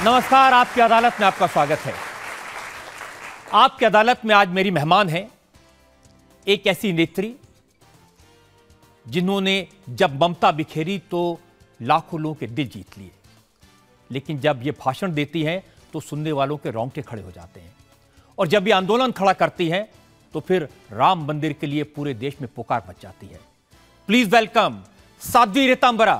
नमस्कार, आपकी अदालत में आपका स्वागत है। आपकी अदालत में आज मेरी मेहमान है एक ऐसी नेत्री जिन्होंने जब ममता बिखेरी तो लाखों लोगों के दिल जीत लिए, लेकिन जब ये भाषण देती हैं तो सुनने वालों के रोंगटे खड़े हो जाते हैं, और जब ये आंदोलन खड़ा करती हैं तो फिर राम मंदिर के लिए पूरे देश में पुकार मच जाती है। Please welcome Sadhvi Ritambhara.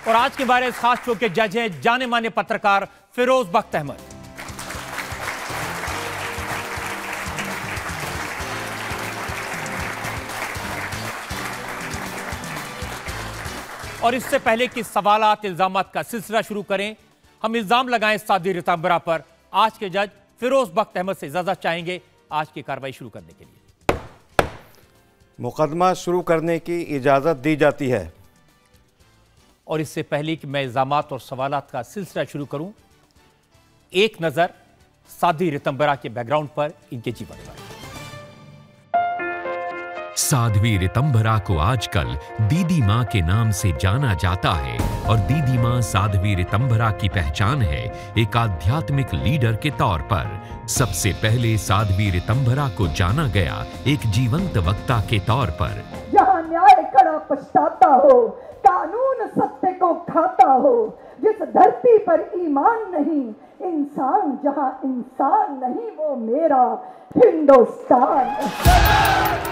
और आज के बारे खास शो के जज हैं जाने माने पत्रकार फिरोज बख्त अहमद। और इससे पहले कि सवालात इल्जामात का सिलसिला शुरू करें, हम इल्जाम लगाएं साध्वी ऋतंभरा पर, आज के जज फिरोज बख्त अहमद से इजाजत चाहेंगे आज की कार्रवाई शुरू करने के लिए। मुकदमा शुरू करने की इजाजत दी जाती है। और इससे पहले कि मैं इल्जामात और सवालात का सिलसिला शुरू करूं, एक नजर साध्वी ऋतंभरा के बैकग्राउंड पर, इनके जीवन पर। साध्वी ऋतंभरा को आजकल दीदी मां के नाम से जाना जाता है, और दीदी मां साध्वी ऋतंभरा की पहचान है एक आध्यात्मिक लीडर के तौर पर। सबसे पहले साध्वी ऋतंभरा को जाना गया एक जीवंत वक्ता के तौर पर। जहाँ न्याय कड़ा पछताता हो, कानून सत्य को खाता हो, जिस धरती पर ईमान नहीं, इंसान जहाँ इंसान नहीं, वो मेरा हिंदुस्तान।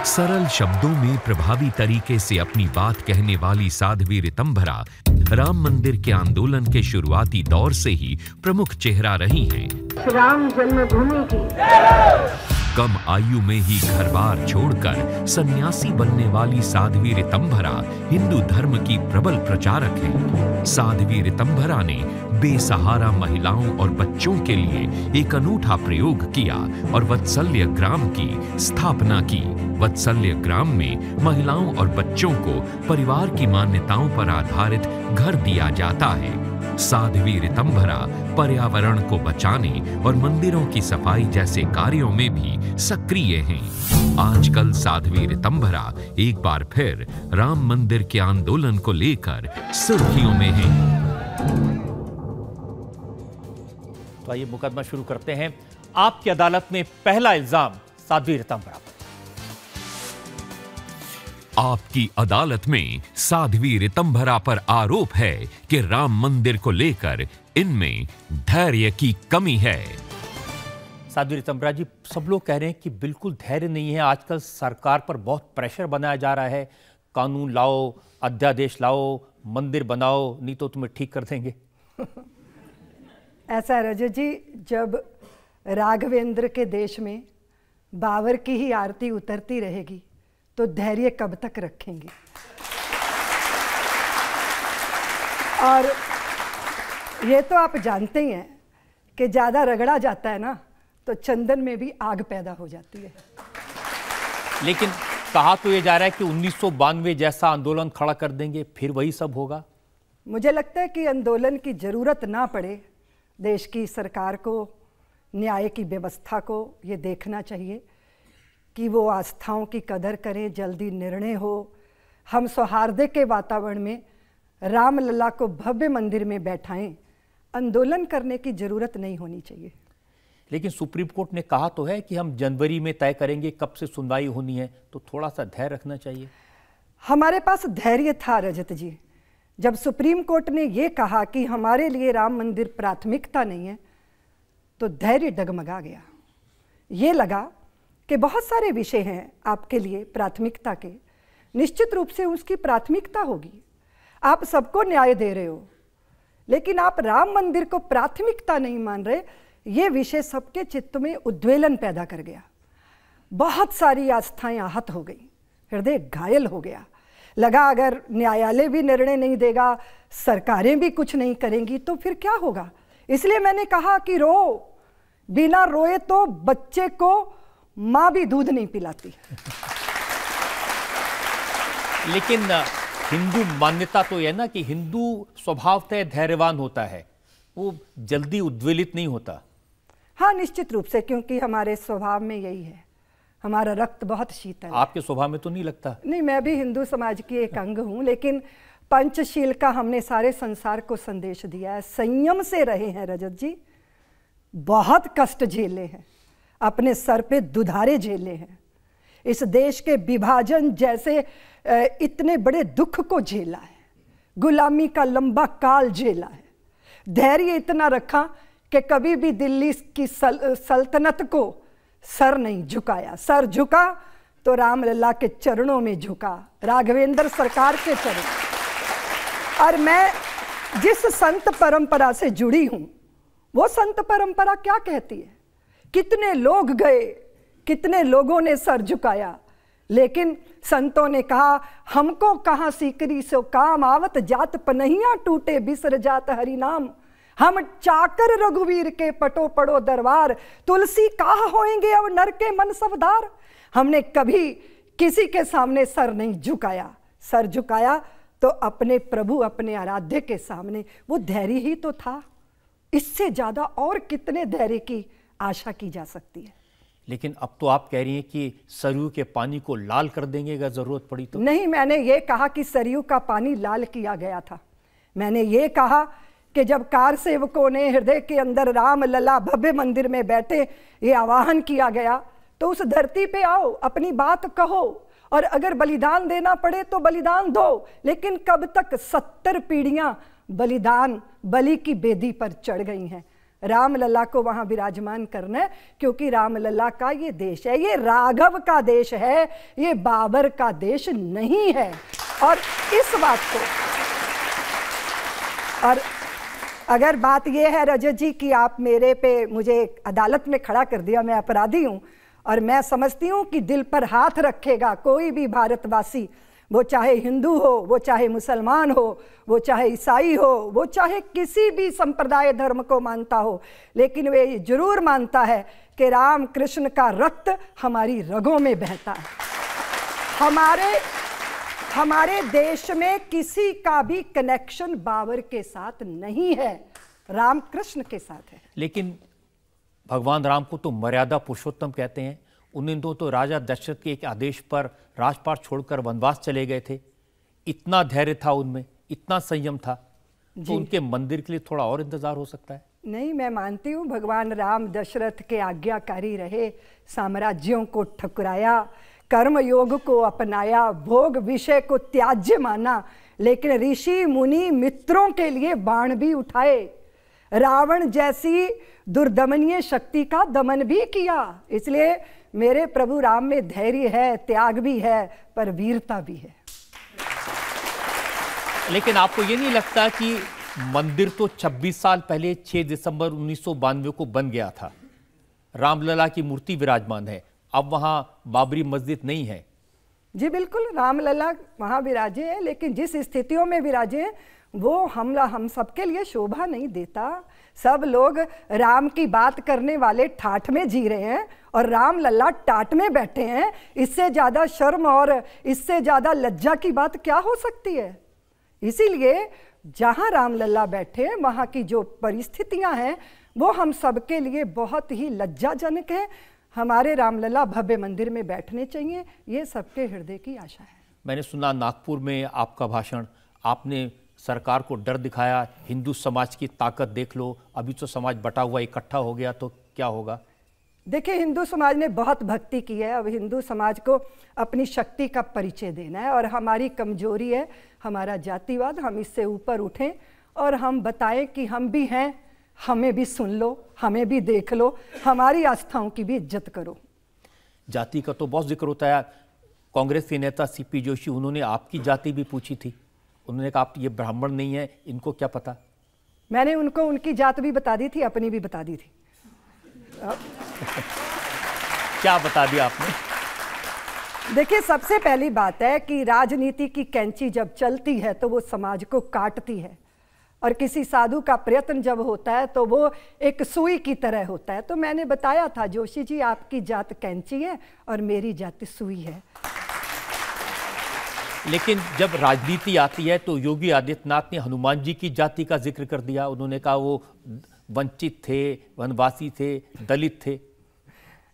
सरल शब्दों में प्रभावी तरीके से अपनी बात कहने वाली साध्वी ऋतंभरा राम मंदिर के आंदोलन के शुरुआती दौर से ही प्रमुख चेहरा रही हैं। राम जन्मभूमि की कम आयु में ही घर-बार छोड़कर सन्यासी बनने वाली साध्वी ऋतंभरा हिंदू धर्म की प्रबल प्रचारक हैं। साध्वी ऋतंभरा ने बेसहारा महिलाओं और बच्चों के लिए एक अनूठा प्रयोग किया और वत्सल्य ग्राम की स्थापना की। वत्सल्य ग्राम में महिलाओं और बच्चों को परिवार की मान्यताओं पर आधारित घर दिया जाता है। साध्वी ऋतंभरा पर्यावरण को बचाने और मंदिरों की सफाई जैसे कार्यों में भी सक्रिय हैं। आजकल साध्वी ऋतंभरा एक बार फिर राम मंदिर के आंदोलन को लेकर सुर्खियों में हैं। तो आइए मुकदमा शुरू करते हैं। आपकी अदालत में पहला इल्जाम साध्वी ऋतंभरा पर। आपकी अदालत में साध्वी ऋतंभरा पर आरोप है कि राम मंदिर को लेकर इनमें धैर्य की कमी है। साध्वी ऋतंभरा जी, सब लोग कह रहे हैं कि बिल्कुल धैर्य नहीं है। आजकल सरकार पर बहुत प्रेशर बनाया जा रहा है, कानून लाओ, अध्यादेश लाओ, मंदिर बनाओ, नहीं तो तुम्हें ठीक कर देंगे। ऐसा रजत जी, जब राघवेंद्र के देश में बाबर की ही आरती उतरती रहेगी तो धैर्य कब तक रखेंगे। और ये तो आप जानते ही हैं कि ज़्यादा रगड़ा जाता है ना तो चंदन में भी आग पैदा हो जाती है। लेकिन कहा तो ये जा रहा है कि 1992 जैसा आंदोलन खड़ा कर देंगे, फिर वही सब होगा। मुझे लगता है कि आंदोलन की ज़रूरत ना पड़े। देश की सरकार को, न्याय की व्यवस्था को ये देखना चाहिए कि वो आस्थाओं की कदर करें, जल्दी निर्णय हो। हम सौहार्द के वातावरण में रामलला को भव्य मंदिर में बैठाएं। आंदोलन करने की ज़रूरत नहीं होनी चाहिए। लेकिन सुप्रीम कोर्ट ने कहा तो है कि हम जनवरी में तय करेंगे कब से सुनवाई होनी है, तो थोड़ा सा धैर्य रखना चाहिए। हमारे पास धैर्य था रजत जी। जब सुप्रीम कोर्ट ने ये कहा कि हमारे लिए राम मंदिर प्राथमिकता नहीं है, तो धैर्य डगमगा गया। ये लगा कि बहुत सारे विषय हैं आपके लिए प्राथमिकता के, निश्चित रूप से उसकी प्राथमिकता होगी। आप सबको न्याय दे रहे हो, लेकिन आप राम मंदिर को प्राथमिकता नहीं मान रहे। ये विषय सबके चित्त में उद्वेलन पैदा कर गया। बहुत सारी आस्थाएं आहत हो गई, हृदय घायल हो गया। लगा अगर न्यायालय भी निर्णय नहीं देगा, सरकारें भी कुछ नहीं करेंगी, तो फिर क्या होगा। इसलिए मैंने कहा कि रो, बिना रोए तो बच्चे को माँ भी दूध नहीं पिलाती। लेकिन हिंदू मान्यता तो यह ना कि हिंदू स्वभावतः धैर्यवान होता है, वो जल्दी उद्वेलित नहीं होता। हाँ, निश्चित रूप से, क्योंकि हमारे स्वभाव में यही है, हमारा रक्त बहुत शीतल है। आपके स्वभाव में तो नहीं लगता? नहीं, मैं भी हिंदू समाज की एक अंग हूँ, लेकिन पंचशील का हमने सारे संसार को संदेश दिया है। संयम से रहे हैं रजत जी, बहुत कष्ट झेले हैं, अपने सर पे दुधारे झेले हैं, इस देश के विभाजन जैसे इतने बड़े दुख को झेला है, गुलामी का लंबा काल झेला है, धैर्य इतना रखा कि कभी भी दिल्ली की सल्तनत को सर नहीं झुकाया। सर झुका तो रामलला के चरणों में झुका, राघवेंद्र सरकार के चरणों। और मैं जिस संत परंपरा से जुड़ी हूं, वो संत परंपरा क्या कहती है? कितने लोग गए, कितने लोगों ने सर झुकाया, लेकिन संतों ने कहा हमको कहां सीकरी सो काम, आवत जात पनहिया टूटे बिसर जात हरि नाम। हम चाकर रघुवीर के पटो पड़ो दरबार, तुलसी कहा होएंगे अब नर के मन सबदार। हमने कभी किसी के सामने सर नहीं झुकाया, सर झुकाया तो अपने प्रभु, अपने आराध्य के सामने। वो धैर्य ही तो था, इससे ज्यादा और कितने धैर्य की आशा की जा सकती है? लेकिन अब तो आप कह रही हैं कि सरयू के पानी को लाल कर देंगे अगर जरूरत पड़ी तो। नहीं, मैंने ये कहा कि सरयू का पानी लाल किया गया था। मैंने ये कहा कि जब कार सेवकों ने हृदय के अंदर राम लला भव्य मंदिर में बैठे ये आवाहन किया गया, तो उस धरती पे आओ, अपनी बात कहो, और अगर बलिदान देना पड़े तो बलिदान दो, लेकिन कब तक? 70 पीढ़ियां बलिदान, बलि की बेदी पर चढ़ गई हैं। रामलला को वहां विराजमान करना है, क्योंकि रामलला का ये देश है, ये राघव का देश है, ये बाबर का देश नहीं है। और इस बात को, और अगर बात ये है रजत जी कि आप मेरे पे, मुझे अदालत में खड़ा कर दिया, मैं अपराधी हूं, और मैं समझती हूं कि दिल पर हाथ रखेगा कोई भी भारतवासी, वो चाहे हिंदू हो, वो चाहे मुसलमान हो, वो चाहे ईसाई हो, वो चाहे किसी भी संप्रदाय धर्म को मानता हो, लेकिन वे जरूर मानता है कि राम कृष्ण का रक्त हमारी रगों में बहता है। हमारे देश में किसी का भी कनेक्शन बाबर के साथ नहीं है, राम कृष्ण के साथ है। लेकिन भगवान राम को तो मर्यादा पुरुषोत्तम कहते हैं। उन्हें तो राजा दशरथ के एक आदेश पर राजपाट छोड़कर वनवास चले गए थे। इतना धैर्य था उनमें, इतना संयम था, तो उनके मंदिर के लिए थोड़ा और इंतजार हो सकता है। नहीं, मैं मानती हूँ भगवान राम दशरथ के आज्ञाकारी रहे, साम्राज्यों को ठुकराया, कर्म योग को अपनाया, भोग विषय को त्याज्य माना, लेकिन ऋषि मुनि मित्रों के लिए बाण भी उठाए, रावण जैसी दुर्दमनीय शक्ति का दमन भी किया। इसलिए मेरे प्रभु राम में धैर्य है, त्याग भी है, पर वीरता भी है। लेकिन आपको ये नहीं लगता कि मंदिर तो 26 साल पहले 6 दिसंबर 1992 को बन गया था, रामलला की मूर्ति विराजमान है, अब वहां बाबरी मस्जिद नहीं है? जी बिल्कुल, रामलला वहां विराजे है, लेकिन जिस स्थितियों में विराजे हैं वो हम सबके लिए शोभा नहीं देता। सब लोग राम की बात करने वाले ठाठ में जी रहे हैं और रामलला टाट में बैठे हैं। इससे ज्यादा शर्म और इससे ज्यादा लज्जा की बात क्या हो सकती है? इसीलिए जहां रामलला बैठे हैं वहां की जो परिस्थितियां हैं वो हम सबके लिए बहुत ही लज्जाजनक है। हमारे रामलला भव्य मंदिर में बैठने चाहिए, ये सबके हृदय की आशा है। मैंने सुना नागपुर में आपका भाषण, आपने सरकार को डर दिखाया, हिंदू समाज की ताकत देख लो, अभी तो समाज बटा हुआ इकट्ठा हो गया तो क्या होगा? देखिए, हिंदू समाज ने बहुत भक्ति की है, अब हिंदू समाज को अपनी शक्ति का परिचय देना है, और हमारी कमजोरी है हमारा जातिवाद। हम इससे ऊपर उठें और हम बताएं कि हम भी हैं, हमें भी सुन लो, हमें भी देख लो, हमारी आस्थाओं की भी इज्जत करो। जाति का तो बहुत जिक्र होता है। कांग्रेस के नेता सीपी जोशी, उन्होंने आपकी जाति भी पूछी थी, उन्होंने कहा आप ये ब्राह्मण नहीं है, इनको क्या पता? मैंने उनको उनकी जात भी बता दी थी, अपनी भी बता दी थी। क्या बता दिया आपने? देखिए, सबसे पहली बात है कि राजनीति की कैंची जब चलती है तो वो समाज को काटती है, और किसी साधु का प्रयत्न जब होता है तो वो एक सुई की तरह होता है। तो मैंने बताया था, जोशी जी आपकी जात कैंची है और मेरी जात सुई है। लेकिन जब राजनीति आती है तो योगी आदित्यनाथ ने हनुमान जी की जाति का जिक्र कर दिया। उन्होंने कहा वो वंचित थे, वनवासी थे, दलित थे।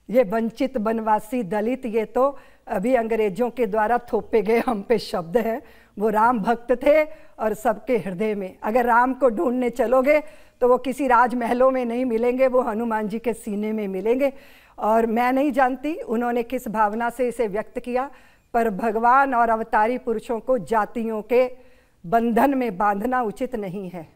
ये वंचित, वनवासी, दलित ये तो अभी अंग्रेजों के द्वारा थोपे गए हम पे शब्द हैं। वो राम भक्त थे और सबके हृदय में। अगर राम को ढूंढने चलोगे तो वो किसी राजमहलों में नहीं मिलेंगे, वो हनुमान जी के सीने में मिलेंगे। और मैं नहीं जानती उन्होंने किस भावना से इसे व्यक्त किया, पर भगवान और अवतारी पुरुषों को जातियों के बंधन में बांधना उचित नहीं है।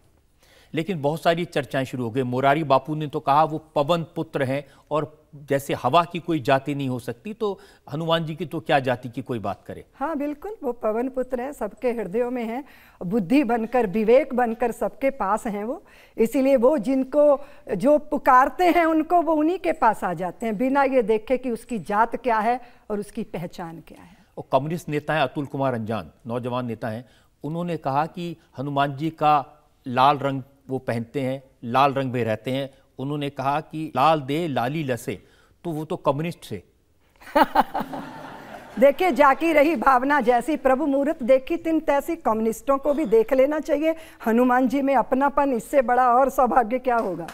लेकिन बहुत सारी चर्चाएं शुरू हो गई। मोरारी बापू ने तो कहा वो पवन पुत्र हैं और जैसे हवा की कोई जाति नहीं हो सकती, तो हनुमान जी की तो क्या जाति की कोई बात करे। हाँ बिल्कुल, वो पवन पुत्र हैं, सबके हृदयों में हैं, बुद्धि बनकर, विवेक बनकर सबके पास हैं वो। इसीलिए वो जिनको जो पुकारते हैं उनको वो उन्हीं के पास आ जाते हैं, बिना ये देखे कि उसकी जात क्या है और उसकी पहचान क्या है। और कम्युनिस्ट नेता हैं अतुल कुमार अंजान, नौजवान नेता हैं, उन्होंने कहा कि हनुमान जी का लाल रंग वो पहनते हैं, लाल रंग में रहते हैं। उन्होंने कहा कि लाल दे लाली लसे, तो वो तो कम्युनिस्ट थे। देखिए, जाकी रही भावना, जैसी प्रभु मूर्त देखी तिन तैसी, कम्युनिस्टों को भी देख लेना चाहिए हनुमान जी में अपनापन। इससे बड़ा और सौभाग्य क्या होगा।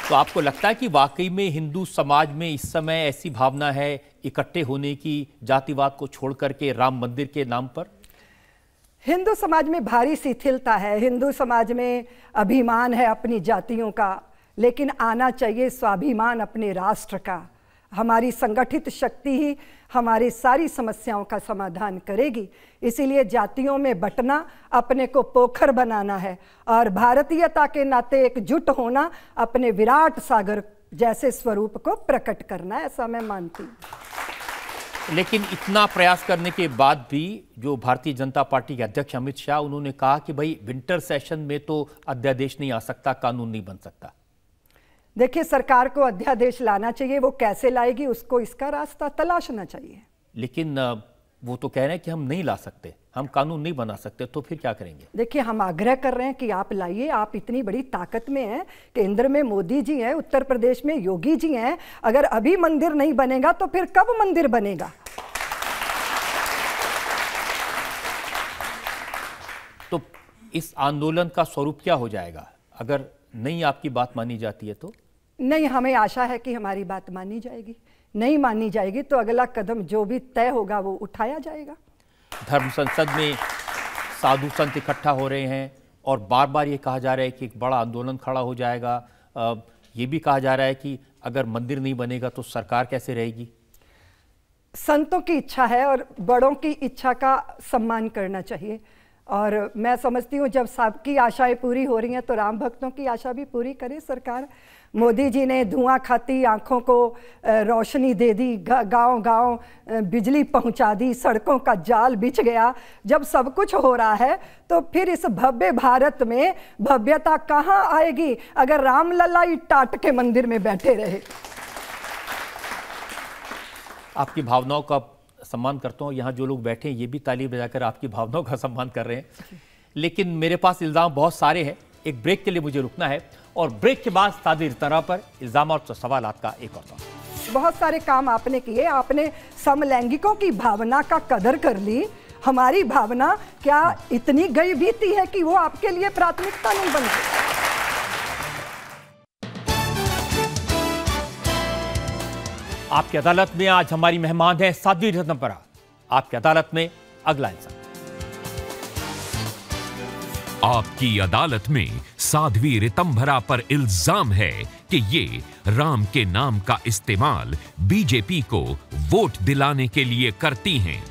तो आपको लगता है कि वाकई में हिंदू समाज में इस समय ऐसी भावना है इकट्ठे होने की, जातिवाद को छोड़ करके राम मंदिर के नाम पर? हिंदू समाज में भारी शिथिलता है, हिंदू समाज में अभिमान है अपनी जातियों का, लेकिन आना चाहिए स्वाभिमान अपने राष्ट्र का। हमारी संगठित शक्ति ही हमारी सारी समस्याओं का समाधान करेगी। इसीलिए जातियों में बंटना अपने को पोखर बनाना है और भारतीयता के नाते एकजुट होना अपने विराट सागर जैसे स्वरूप को प्रकट करना, ऐसा मैं मानती हूँ। लेकिन इतना प्रयास करने के बाद भी जो भारतीय जनता पार्टी के अध्यक्ष अमित शाह, उन्होंने कहा कि भाई विंटर सेशन में तो अध्यादेश नहीं आ सकता, कानून नहीं बन सकता। देखिए, सरकार को अध्यादेश लाना चाहिए, वो कैसे लाएगी उसको इसका रास्ता तलाशना चाहिए। लेकिन वो तो कह रहे हैं कि हम नहीं ला सकते, हम कानून नहीं बना सकते, तो फिर क्या करेंगे? देखिए, हम आग्रह कर रहे हैं कि आप लाइए। आप इतनी बड़ी ताकत में हैं, केंद्र में मोदी जी हैं, उत्तर प्रदेश में योगी जी हैं। अगर अभी मंदिर नहीं बनेगा तो फिर कब मंदिर बनेगा? तो इस आंदोलन का स्वरूप क्या हो जाएगा अगर नहीं आपकी बात मानी जाती है? तो नहीं, हमें आशा है कि हमारी बात मानी जाएगी। नहीं मानी जाएगी तो अगला कदम जो भी तय होगा वो उठाया जाएगा। धर्म संसद में साधु संत इकट्ठा हो रहे हैं और बार बार ये कहा जा रहा है कि एक बड़ा आंदोलन खड़ा हो जाएगा। ये भी कहा जा रहा है कि अगर मंदिर नहीं बनेगा तो सरकार कैसे रहेगी? संतों की इच्छा है और बड़ों की इच्छा का सम्मान करना चाहिए। और मैं समझती हूँ जब सबकी आशाएं पूरी हो रही हैं तो राम भक्तों की आशा भी पूरी करे सरकार। मोदी जी ने धुआं खाती आंखों को रोशनी दे दी, गांव-गांव बिजली पहुंचा दी, सड़कों का जाल बिछ गया। जब सब कुछ हो रहा है तो फिर इस भव्य भारत में भव्यता कहाँ आएगी अगर रामलला टाट के मंदिर में बैठे रहे। आपकी भावनाओं का सम्मान करता हूँ, यहाँ जो लोग बैठे हैं ये भी ताली बजाकर आपकी भावनाओं का सम्मान कर रहे हैं। लेकिन मेरे पास इल्ज़ाम बहुत सारे हैं, एक ब्रेक के लिए मुझे रुकना है और ब्रेक के बाद सादी तरह पर इल्ज़ाम और सवालात का एक और दौर। बहुत सारे काम आपने किए, आपने समलैंगिकों की भावना का कदर कर ली। हमारी भावना क्या इतनी गई बीती है कि वो आपके लिए प्राथमिकता नहीं बनती? आपकी अदालत में आज हमारी मेहमान है साध्वी ऋतंभरा। आपकी अदालत में अगला इंसान। आपकी अदालत में साध्वी ऋतंभरा पर इल्जाम है कि ये राम के नाम का इस्तेमाल बीजेपी को वोट दिलाने के लिए करती हैं।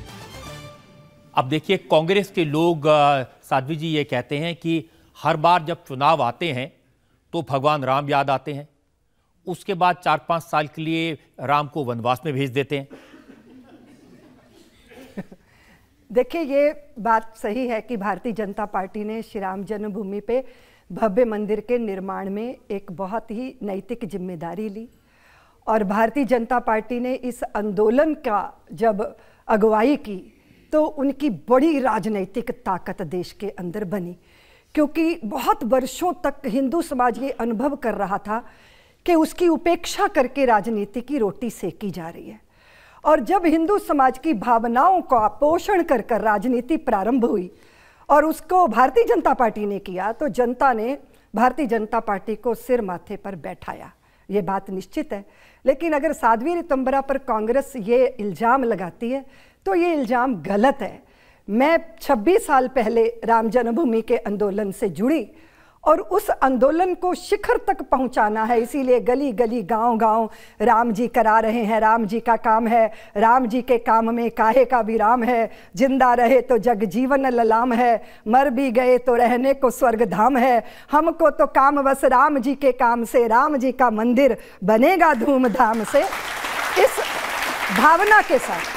अब देखिए, कांग्रेस के लोग साध्वी जी ये कहते हैं कि हर बार जब चुनाव आते हैं तो भगवान राम याद आते हैं, उसके बाद 4-5 साल के लिए राम को वनवास में भेज देते हैं। देखिए, ये बात सही है कि भारतीय जनता पार्टी ने श्री राम जन्मभूमि पे भव्य मंदिर के निर्माण में एक बहुत ही नैतिक जिम्मेदारी ली और भारतीय जनता पार्टी ने इस आंदोलन का जब अगुवाई की तो उनकी बड़ी राजनीतिक ताकत देश के अंदर बनी, क्योंकि बहुत वर्षों तक हिंदू समाज ये अनुभव कर रहा था कि उसकी उपेक्षा करके राजनीति की रोटी सेकी जा रही है। और जब हिंदू समाज की भावनाओं का पोषण कर कर राजनीति प्रारंभ हुई और उसको भारतीय जनता पार्टी ने किया, तो जनता ने भारतीय जनता पार्टी को सिर माथे पर बैठाया, ये बात निश्चित है। लेकिन अगर साध्वी रितंभरा पर कांग्रेस ये इल्ज़ाम लगाती है तो ये इल्ज़ाम गलत है। मैं 26 साल पहले राम जन्मभूमि के आंदोलन से जुड़ी और उस आंदोलन को शिखर तक पहुंचाना है, इसीलिए गली गली गांव गांव राम जी करा रहे हैं। राम जी का काम है, राम जी के काम में काहे का विराम है, जिंदा रहे तो जग जीवन ललाम है, मर भी गए तो रहने को स्वर्ग धाम है, हमको तो काम बस राम जी के काम से, राम जी का मंदिर बनेगा धूमधाम से। इस भावना के साथ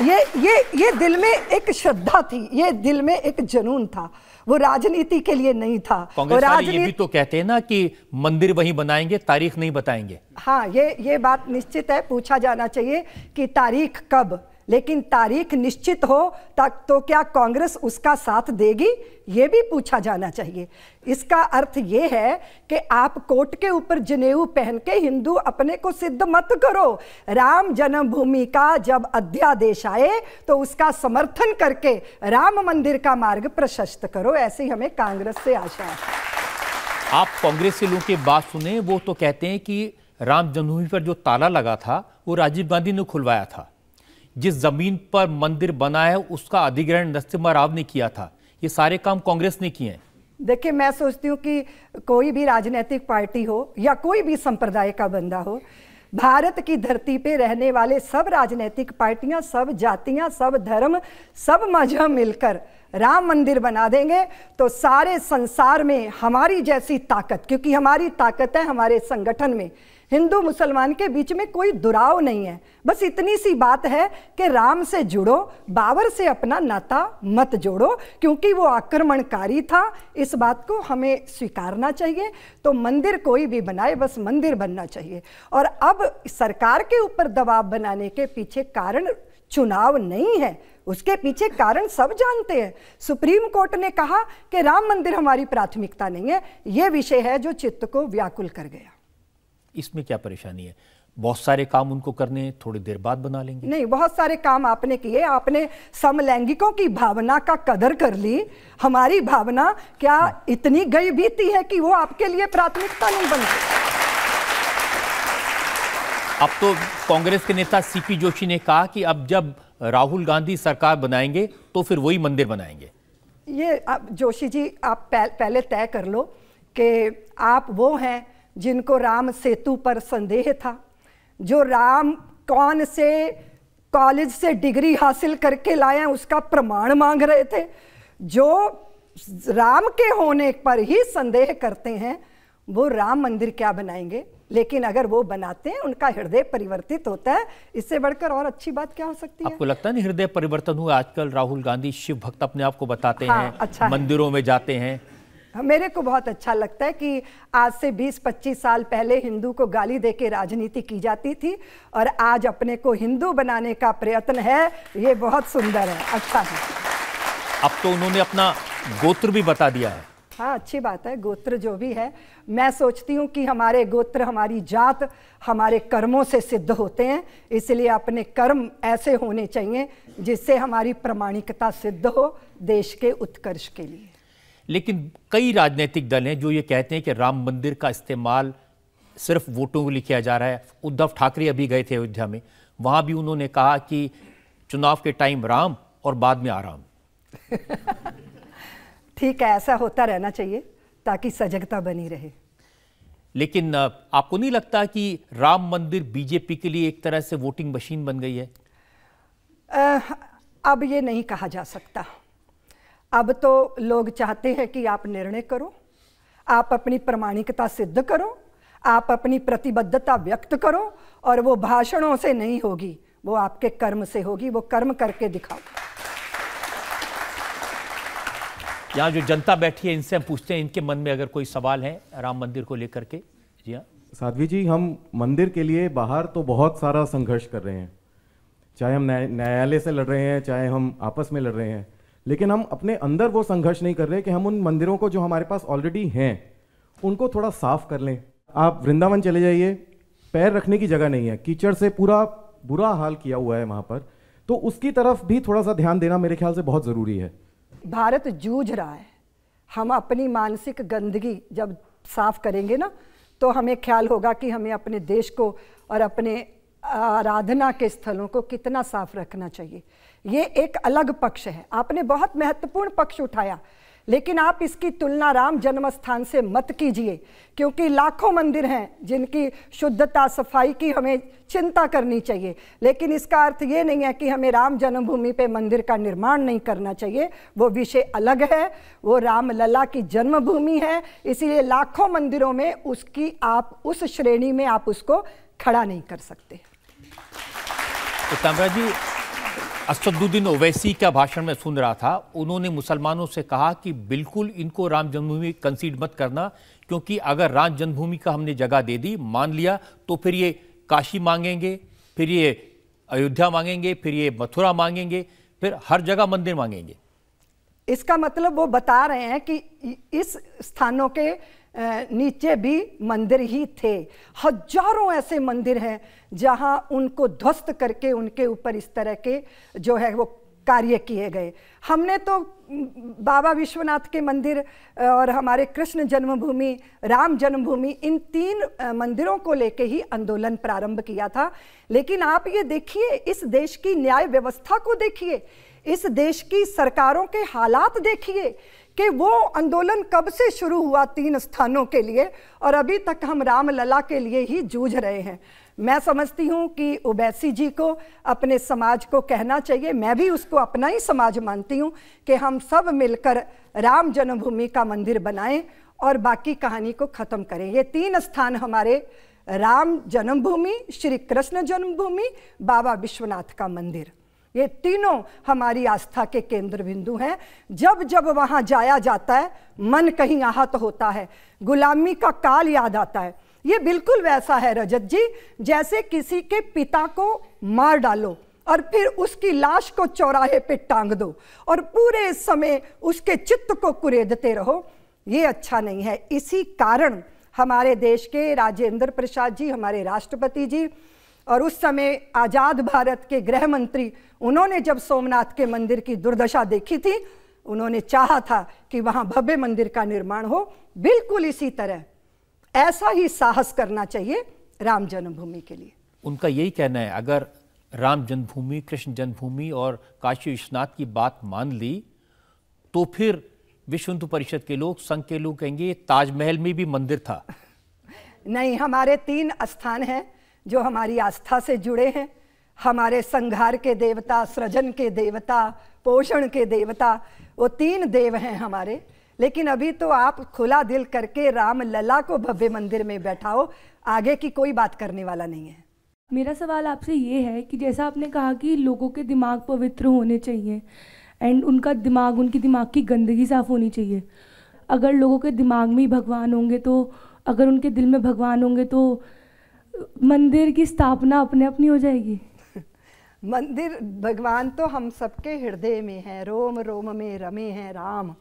ये दिल में एक श्रद्धा थी, ये दिल में एक जुनून था, वो राजनीति के लिए नहीं था। कांग्रेस वाले ये भी तो कहते हैं ना कि मंदिर वहीं बनाएंगे, तारीख नहीं बताएंगे। हाँ, ये बात निश्चित है, पूछा जाना चाहिए कि तारीख कब, लेकिन तारीख निश्चित हो तक तो क्या कांग्रेस उसका साथ देगी, ये भी पूछा जाना चाहिए। इसका अर्थ ये है कि आप कोर्ट के ऊपर जनेऊ पहन के हिंदू अपने को सिद्ध मत करो। राम जन्मभूमि का जब अध्यादेश आए तो उसका समर्थन करके राम मंदिर का मार्ग प्रशस्त करो, ऐसी हमें कांग्रेस से आशा है। आप कांग्रेस के लोगों की बात सुने, वो तो कहते हैं कि राम जन्मभूमि पर जो ताला लगा था वो राजीव गांधी ने खुलवाया था, जिस जमीन पर मंदिर बना है उसका अधिग्रहण नरसिम्हा राव ने किया था, ये सारे काम कांग्रेस ने किए हैं। देखिए, मैं सोचती हूँ कि कोई भी राजनीतिक पार्टी हो या कोई भी संप्रदाय का बंदा हो, भारत की धरती पे रहने वाले सब राजनीतिक पार्टियां, सब जातियां, सब धर्म, सब मजहब मिलकर राम मंदिर बना देंगे तो सारे संसार में हमारी जैसी ताकत, क्योंकि हमारी ताकत है हमारे संगठन में, हिंदू मुसलमान के बीच में कोई दुराव नहीं है। बस इतनी सी बात है कि राम से जुड़ो, बाबर से अपना नाता मत जोड़ो, क्योंकि वो आक्रमणकारी था, इस बात को हमें स्वीकारना चाहिए। तो मंदिर कोई भी बनाए, बस मंदिर बनना चाहिए। और अब सरकार के ऊपर दबाव बनाने के पीछे कारण चुनाव नहीं है, उसके पीछे कारण सब जानते हैं। सुप्रीम कोर्ट ने कहा कि राम मंदिर हमारी प्राथमिकता नहीं है, यह विषय है जो चित्त को व्याकुल कर गया। इसमें क्या परेशानी है? बहुत सारे काम उनको करने, थोड़ी देर बाद बना लेंगे। नहीं, बहुत सारे काम आपने किए, आपने समलैंगिकों की भावना का कदर कर ली। हमारी भावना क्या इतनी गई बीती है कि वो आपके लिए प्राथमिकता नहीं बनती? अब तो कांग्रेस के नेता सीपी जोशी ने कहा कि अब जब राहुल गांधी सरकार बनाएंगे तो फिर वही मंदिर बनाएंगे। ये जोशी जी, आप पहले तय कर लो कि आप वो हैं जिनको राम सेतु पर संदेह था, जो राम कौन से कॉलेज से डिग्री हासिल करके लाए हैं उसका प्रमाण मांग रहे थे, जो राम के होने पर ही संदेह करते हैं, वो राम मंदिर क्या बनाएंगे। लेकिन अगर वो बनाते हैं, उनका हृदय परिवर्तित होता है, इससे बढ़कर और अच्छी बात क्या हो सकती है? आपको लगता नहीं हृदय परिवर्तन हुआ? आजकल राहुल गांधी शिव भक्त अपने आप को बताते हैं, अच्छा मंदिरों में जाते हैं। मेरे को बहुत अच्छा लगता है कि आज से 20-25 साल पहले हिंदू को गाली देके राजनीति की जाती थी और आज अपने को हिंदू बनाने का प्रयत्न है, ये बहुत सुंदर है, अच्छा है। अब तो उन्होंने अपना गोत्र भी बता दिया है। हाँ, अच्छी बात है, गोत्र जो भी है। मैं सोचती हूँ कि हमारे गोत्र, हमारी जात हमारे कर्मों से सिद्ध होते हैं, इसलिए अपने कर्म ऐसे होने चाहिए जिससे हमारी प्रामाणिकता सिद्ध हो देश के उत्कर्ष के लिए। लेकिन कई राजनीतिक दल हैं जो ये कहते हैं कि राम मंदिर का इस्तेमाल सिर्फ वोटों के लिए किया जा रहा है। उद्धव ठाकरे अभी गए थे अयोध्या में, वहां भी उन्होंने कहा कि चुनाव के टाइम राम और बाद में आराम। ठीक है, ऐसा होता रहना चाहिए ताकि सजगता बनी रहे। लेकिन आपको नहीं लगता कि राम मंदिर बीजेपी के लिए एक तरह से वोटिंग मशीन बन गई है? अब ये नहीं कहा जा सकता। अब तो लोग चाहते हैं कि आप निर्णय करो, आप अपनी प्रामाणिकता सिद्ध करो, आप अपनी प्रतिबद्धता व्यक्त करो, और वो भाषणों से नहीं होगी, वो आपके कर्म से होगी, वो कर्म करके दिखाओ। यहाँ जो जनता बैठी है, इनसे हम पूछते हैं इनके मन में अगर कोई सवाल है राम मंदिर को लेकर के। जी हाँ साध्वी जी, हम मंदिर के लिए बाहर तो बहुत सारा संघर्ष कर रहे हैं, चाहे हम न्यायालय से लड़ रहे हैं, चाहे हम आपस में लड़ रहे हैं, लेकिन हम अपने अंदर वो संघर्ष नहीं कर रहे कि हम उन मंदिरों को जो हमारे पास ऑलरेडी हैं उनको थोड़ा साफ कर लें। आप वृंदावन चले जाइए, पैर रखने की जगह नहीं है, कीचड़ से पूरा बुरा हाल किया हुआ है वहाँ पर, तो उसकी तरफ भी थोड़ा सा ध्यान देना मेरे ख्याल से बहुत ज़रूरी है। भारत जूझ रहा है। हम अपनी मानसिक गंदगी जब साफ करेंगे ना, तो हमें ख्याल होगा कि हमें अपने देश को और अपने आराधना के स्थलों को कितना साफ रखना चाहिए। ये एक अलग पक्ष है, आपने बहुत महत्वपूर्ण पक्ष उठाया, लेकिन आप इसकी तुलना राम जन्म स्थान से मत कीजिए, क्योंकि लाखों मंदिर हैं जिनकी शुद्धता सफाई की हमें चिंता करनी चाहिए, लेकिन इसका अर्थ ये नहीं है कि हमें राम जन्मभूमि पे मंदिर का निर्माण नहीं करना चाहिए। वो विषय अलग है, वो रामलला की जन्मभूमि है, इसीलिए लाखों मंदिरों में उसकी आप उस श्रेणी में आप उसको खड़ा नहीं कर सकते। तो तामरा जी, असदुद्दीन ओवैसी का भाषण में सुन रहा था, उन्होंने मुसलमानों से कहा कि बिल्कुल इनको राम जन्मभूमि कंसीड मत करना, क्योंकि अगर राम जन्मभूमि का हमने जगह दे दी, मान लिया, तो फिर ये काशी मांगेंगे, फिर ये अयोध्या मांगेंगे, फिर ये मथुरा मांगेंगे, फिर हर जगह मंदिर मांगेंगे। इसका मतलब वो बता रहे हैं कि इस स्थानों के नीचे भी मंदिर ही थे। हजारों ऐसे मंदिर हैं जहां उनको ध्वस्त करके उनके ऊपर इस तरह के जो है वो कार्य किए गए। हमने तो बाबा विश्वनाथ के मंदिर और हमारे कृष्ण जन्मभूमि, राम जन्मभूमि, इन 3 मंदिरों को लेके ही आंदोलन प्रारंभ किया था। लेकिन आप ये देखिए, इस देश की न्याय व्यवस्था को देखिए, इस देश की सरकारों के हालात देखिए कि वो आंदोलन कब से शुरू हुआ 3 स्थानों के लिए, और अभी तक हम रामलला के लिए ही जूझ रहे हैं। मैं समझती हूँ कि ओवैसी जी को अपने समाज को कहना चाहिए, मैं भी उसको अपना ही समाज मानती हूँ, कि हम सब मिलकर राम जन्मभूमि का मंदिर बनाएं और बाकी कहानी को ख़त्म करें। ये 3 स्थान हमारे, राम जन्मभूमि, श्री कृष्ण जन्मभूमि, बाबा विश्वनाथ का मंदिर, ये तीनों हमारी आस्था के केंद्र बिंदु हैं। जब जब वहाँ जाया जाता है मन कहीं आहत होता है, गुलामी का काल याद आता है। ये बिल्कुल वैसा है रजत जी, जैसे किसी के पिता को मार डालो और फिर उसकी लाश को चौराहे पे टांग दो और पूरे समय उसके चित्त को कुरेदते रहो। ये अच्छा नहीं है। इसी कारण हमारे देश के राजेंद्र प्रसाद जी, हमारे राष्ट्रपति जी, और उस समय आज़ाद भारत के गृह मंत्री, उन्होंने जब सोमनाथ के मंदिर की दुर्दशा देखी थी, उन्होंने चाहा था कि वहाँ भव्य मंदिर का निर्माण हो। बिल्कुल इसी तरह ऐसा ही साहस करना चाहिए राम जन्मभूमि के लिए। उनका यही कहना है, अगर राम जन्मभूमि, कृष्ण जन्मभूमि और काशी विश्वनाथ की बात मान ली, तो फिर विश्व हिंदू परिषद के लोग, संघ के लोग कहेंगे ताजमहल में भी मंदिर था। नहीं, हमारे 3 स्थान हैं जो हमारी आस्था से जुड़े हैं। हमारे संहार के देवता, सृजन के देवता, पोषण के देवता, वो 3 देव हैं हमारे। लेकिन अभी तो आप खुला दिल करके रामलला को भव्य मंदिर में बैठाओ, आगे की कोई बात करने वाला नहीं है। मेरा सवाल आपसे ये है कि जैसा आपने कहा कि लोगों के दिमाग पवित्र होने चाहिए एंड उनका दिमाग, उनकी दिमाग की गंदगी साफ होनी चाहिए। अगर लोगों के दिमाग में ही भगवान होंगे, तो अगर उनके दिल में भगवान होंगे, तो मंदिर की स्थापना अपने अपनी हो जाएगी। मंदिर, भगवान तो हम सबके हृदय में है, रोम रोम में रमे हैं राम।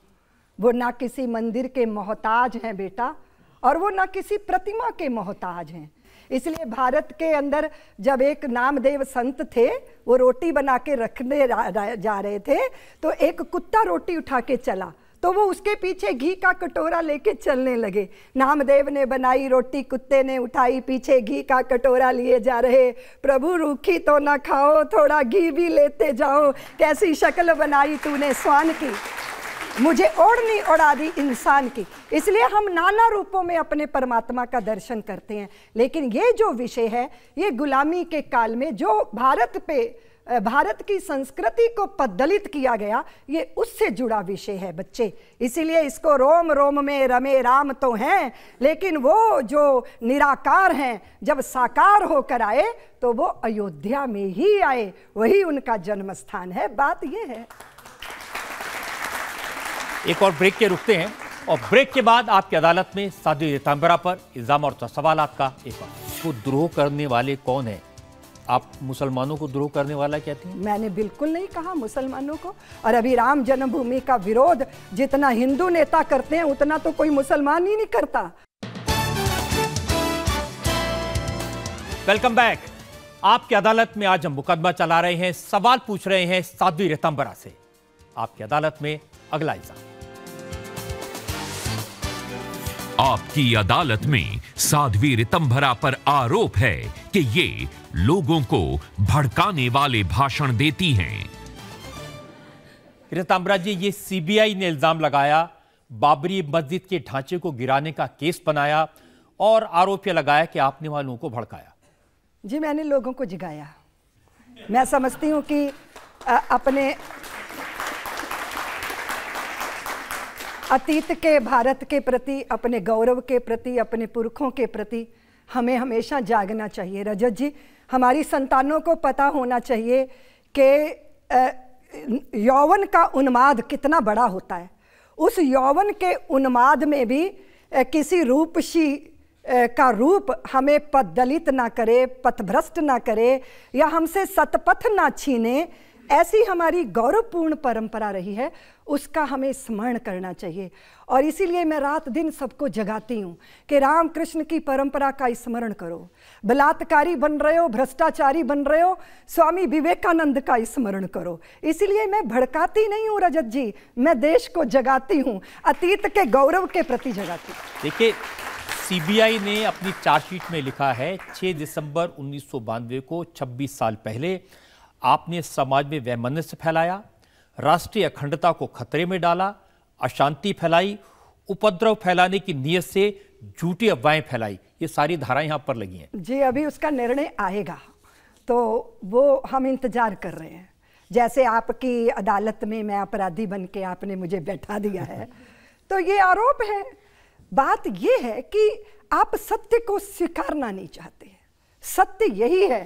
वो ना किसी मंदिर के मोहताज हैं बेटा, और वो ना किसी प्रतिमा के मोहताज हैं। इसलिए भारत के अंदर जब एक नामदेव संत थे, वो रोटी बना के रखने जा रहे थे, तो एक कुत्ता रोटी उठा के चला, तो वो उसके पीछे घी का कटोरा लेके चलने लगे। नामदेव ने बनाई रोटी, कुत्ते ने उठाई, पीछे घी का कटोरा लिए जा रहे। प्रभु रूखी तो ना खाओ, थोड़ा घी भी लेते जाओ, कैसी शक्ल बनाई तूने स्वान की, मुझे ओढ़नी ओढ़ा दी इंसान की। इसलिए हम नाना रूपों में अपने परमात्मा का दर्शन करते हैं। लेकिन ये जो विषय है, ये गुलामी के काल में जो भारत की संस्कृति को पद्दलित किया गया, ये उससे जुड़ा विषय है बच्चे। इसीलिए इसको रोम रोम में रमे राम तो हैं, लेकिन वो जो निराकार हैं, जब साकार होकर आए तो वो अयोध्या में ही आए, वही उनका जन्म स्थान है। बात ये है। एक और ब्रेक के रुकते हैं, और ब्रेक के बाद आपकी अदालत में साध्वी ऋतंभरा पर इल्जाम और सवालात का एक और। वो द्रोह करने वाले कौन है? आप मुसलमानों को द्रोह करने वाला कहती हैं? मैंने बिल्कुल नहीं कहा मुसलमानों को। और अभी राम जन्मभूमि का विरोध जितना हिंदू नेता करते हैं, उतना तो कोई मुसलमान ही नहीं करता। Welcome back. आपकी अदालत में आज हम मुकदमा चला रहे हैं, सवाल पूछ रहे हैं साध्वी ऋतंभरा से। आपकी अदालत में अगला इल्जाम। आपकी अदालत में साध्वी ऋतंभरा पर आरोप है कि ये लोगों को भड़काने वाले भाषण देती हैं। ऋतंभरा जी, ये सीबीआई ने इल्जाम लगाया, बाबरी मस्जिद के ढांचे को गिराने का केस बनाया और आरोप यह लगाया कि आपने वालों को भड़काया। जी, मैंने लोगों को जगाया। मैं समझती हूँ कि अपने अतीत के भारत के प्रति, अपने गौरव के प्रति, अपने पुरखों के प्रति हमें हमेशा जागना चाहिए। रजत जी, हमारी संतानों को पता होना चाहिए कि यौवन का उन्माद कितना बड़ा होता है। उस यौवन के उन्माद में भी किसी रूपशी का रूप हमें पथदलित ना करे, पथभ्रष्ट ना करे या हमसे सतपथ ना छीने। ऐसी हमारी गौरवपूर्ण परंपरा रही है, उसका हमें स्मरण करना चाहिए। और इसीलिए मैं रात दिन सबको जगाती हूँ कि रामकृष्ण की परंपरा का स्मरण करो। बलात्कारी बन रहे हो, भ्रष्टाचारी बन रहे हो, स्वामी विवेकानंद का स्मरण करो। इसीलिए मैं भड़काती नहीं हूँ रजत जी, मैं देश को जगाती हूँ, अतीत के गौरव के प्रति जगाती हूँ। देखिए, सीबीआई ने अपनी चार्जशीट में लिखा है 6 दिसंबर 1992 को 26 साल पहले आपने समाज में वैमनस्य फैलाया, राष्ट्रीय अखंडता को खतरे में डाला, अशांति फैलाई, उपद्रव फैलाने की नीयत से झूठी अफवाहें फैलाई। ये सारी धाराएं यहां पर लगी हैं। जी, अभी उसका निर्णय आएगा तो वो हम इंतजार कर रहे हैं। जैसे आपकी अदालत में मैं अपराधी बन के आपने मुझे बैठा दिया है, तो ये आरोप है। बात ये है कि आप सत्य को स्वीकारना नहीं चाहते। सत्य यही है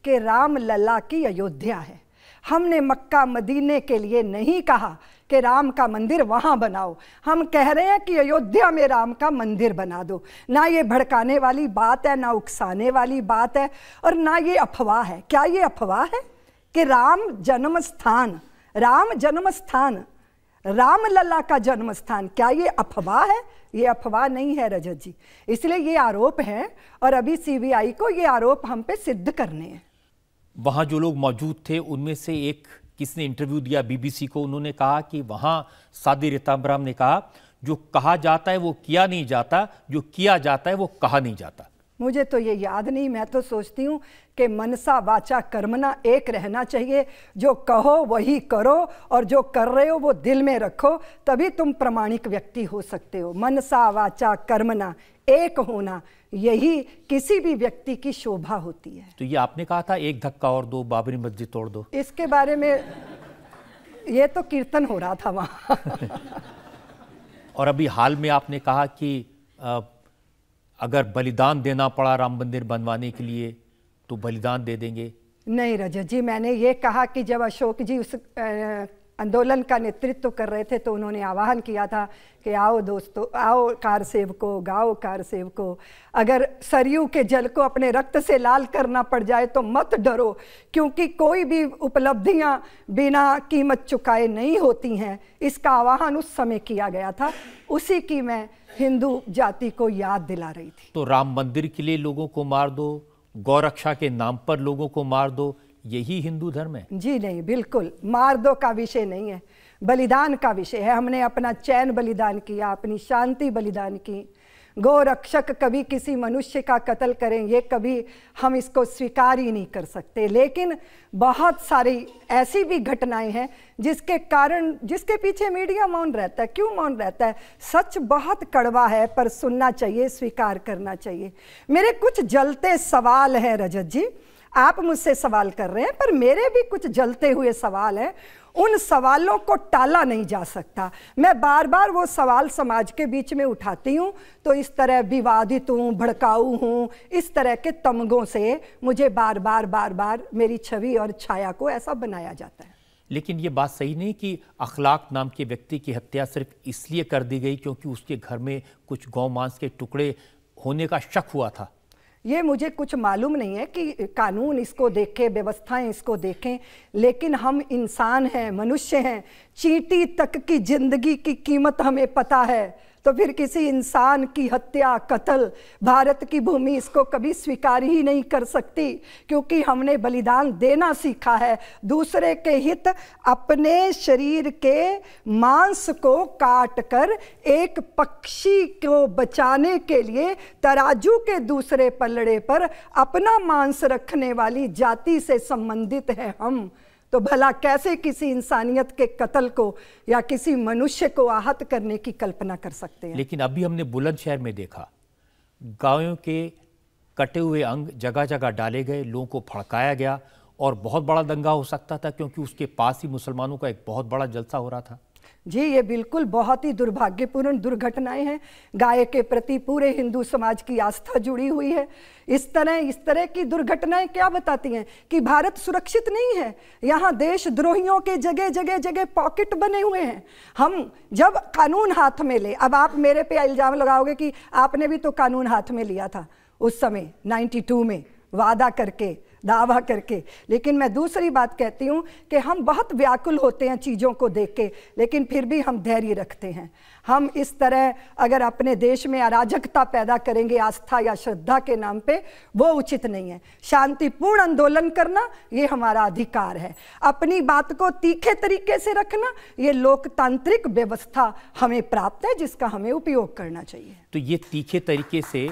कि राम लला की अयोध्या है। हमने मक्का मदीने के लिए नहीं कहा कि राम का मंदिर वहां बनाओ, हम कह रहे हैं कि अयोध्या में राम का मंदिर बना दो। ना ये भड़काने वाली बात है, ना उकसाने वाली बात है, और ना ये अफवाह है। क्या ये अफवाह है कि राम जन्म स्थान, राम जन्म स्थान, राम लला का जन्म स्थान, क्या ये अफवाह है? ये अफवाह नहीं है रजत जी। इसलिए ये आरोप है और अभी सीबीआई को ये आरोप हम पे सिद्ध करने हैं। वहां जो लोग मौजूद थे उनमें से एक किसने इंटरव्यू दिया बीबीसी को, उन्होंने कहा कि वहां साध्वी ऋतंभरा ने कहा जो कहा जाता है वो किया नहीं जाता, जो किया जाता है वो कहा नहीं जाता। मुझे तो ये याद नहीं। मैं तो सोचती हूँ कि मनसा वाचा कर्मना एक रहना चाहिए। जो कहो वही करो और जो कर रहे हो वो दिल में रखो, तभी तुम प्रामाणिक व्यक्ति हो सकते हो। मनसा वाचा कर्मना एक होना, यही किसी भी व्यक्ति की शोभा होती है। तो ये आपने कहा था एक धक्का और दो, बाबरी मस्जिद तोड़ दो। इसके बारे में ये तो कीर्तन हो रहा था वहाँ। और अभी हाल में आपने कहा कि अगर बलिदान देना पड़ा राम मंदिर बनवाने के लिए तो बलिदान दे देंगे। नहीं रजत जी, मैंने ये कहा कि जब अशोक जी उस आंदोलन का नेतृत्व कर रहे थे तो उन्होंने आह्वान किया था कि आओ दोस्तों, आओ कार सेवकों, गाओ कार सेवकों, अगर सरयू के जल को अपने रक्त से लाल करना पड़ जाए तो मत डरो, क्योंकि कोई भी उपलब्धियां बिना कीमत चुकाए नहीं होती हैं। इसका आह्वान उस समय किया गया था, उसी की मैं हिंदू जाति को याद दिला रही थी। तो राम मंदिर के लिए लोगों को मार दो, गौरक्षा के नाम पर लोगों को मार दो, यही हिंदू धर्म है? जी नहीं, बिल्कुल मार दो का विषय नहीं है, बलिदान का विषय है। हमने अपना चैन बलिदान किया, अपनी शांति बलिदान की। गौरक्षक कभी किसी मनुष्य का कत्ल करें, ये कभी हम इसको स्वीकार ही नहीं कर सकते। लेकिन बहुत सारी ऐसी भी घटनाएं हैं जिसके कारण, जिसके पीछे मीडिया मौन रहता है। क्यों मौन रहता है? सच बहुत कड़वा है, पर सुनना चाहिए, स्वीकार करना चाहिए। मेरे कुछ जलते सवाल हैं रजत जी, आप मुझसे सवाल कर रहे हैं, पर मेरे भी कुछ जलते हुए सवाल हैं। उन सवालों को टाला नहीं जा सकता। मैं बार बार वो सवाल समाज के बीच में उठाती हूँ तो इस तरह विवादित हूँ, भड़काऊ हूँ, इस तरह के तमगों से मुझे बार बार मेरी छवि और छाया को ऐसा बनाया जाता है। लेकिन ये बात सही नहीं कि अखलाक नाम के व्यक्ति की हत्या सिर्फ इसलिए कर दी गई क्योंकि उसके घर में कुछ गौ मांस के टुकड़े होने का शक हुआ था। ये मुझे कुछ मालूम नहीं है कि कानून इसको देखे, व्यवस्थाएं इसको देखें, लेकिन हम इंसान हैं, मनुष्य हैं। चींटी तक की जिंदगी की कीमत हमें पता है। तो फिर किसी इंसान की हत्या, कत्ल भारत की भूमि इसको कभी स्वीकार ही नहीं कर सकती, क्योंकि हमने बलिदान देना सीखा है। दूसरे के हित, अपने शरीर के मांस को काट कर एक पक्षी को बचाने के लिए तराजू के दूसरे पलड़े पर अपना मांस रखने वाली जाति से संबंधित है हम, तो भला कैसे किसी इंसानियत के कत्ल को या किसी मनुष्य को आहत करने की कल्पना कर सकते हैं। लेकिन अभी हमने बुलंदशहर में देखा, गायों के कटे हुए अंग जगह जगह डाले गए, लोगों को भड़काया गया और बहुत बड़ा दंगा हो सकता था, क्योंकि उसके पास ही मुसलमानों का एक बहुत बड़ा जलसा हो रहा था। जी, ये बिल्कुल बहुत ही दुर्भाग्यपूर्ण दुर्घटनाएं हैं। गाय के प्रति पूरे हिंदू समाज की आस्था जुड़ी हुई है। इस तरह की दुर्घटनाएं क्या बताती हैं कि भारत सुरक्षित नहीं है। यहाँ देशद्रोहियों के जगह पॉकेट बने हुए हैं। हम जब कानून हाथ में ले, अब आप मेरे पे इल्जाम लगाओगे कि आपने भी तो कानून हाथ में लिया था उस समय 92 में, वादा करके, दावा करके। लेकिन मैं दूसरी बात कहती हूँ कि हम बहुत व्याकुल होते हैं चीज़ों को देख के, लेकिन फिर भी हम धैर्य रखते हैं। हम इस तरह अगर अपने देश में अराजकता पैदा करेंगे आस्था या श्रद्धा के नाम पे, वो उचित नहीं है। शांतिपूर्ण आंदोलन करना ये हमारा अधिकार है। अपनी बात को तीखे तरीके से रखना ये लोकतांत्रिक व्यवस्था हमें प्राप्त है, जिसका हमें उपयोग करना चाहिए। तो ये तीखे तरीके से